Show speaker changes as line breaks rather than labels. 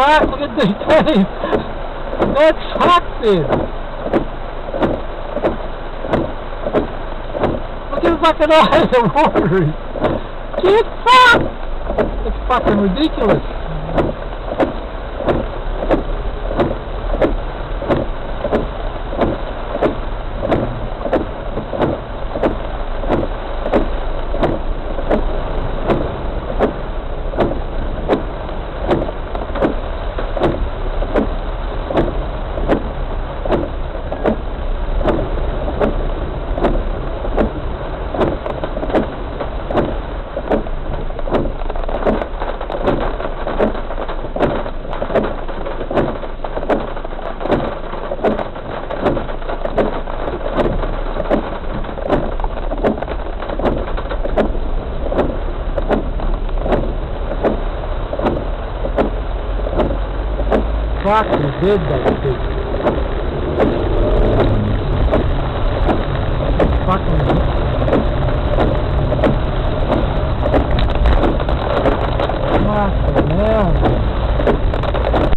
fuck? Look at this tape. That sucked it. Look at his fucking eyes are watering. Get fucked. It's fucking ridiculous. Fuck, you did that thing.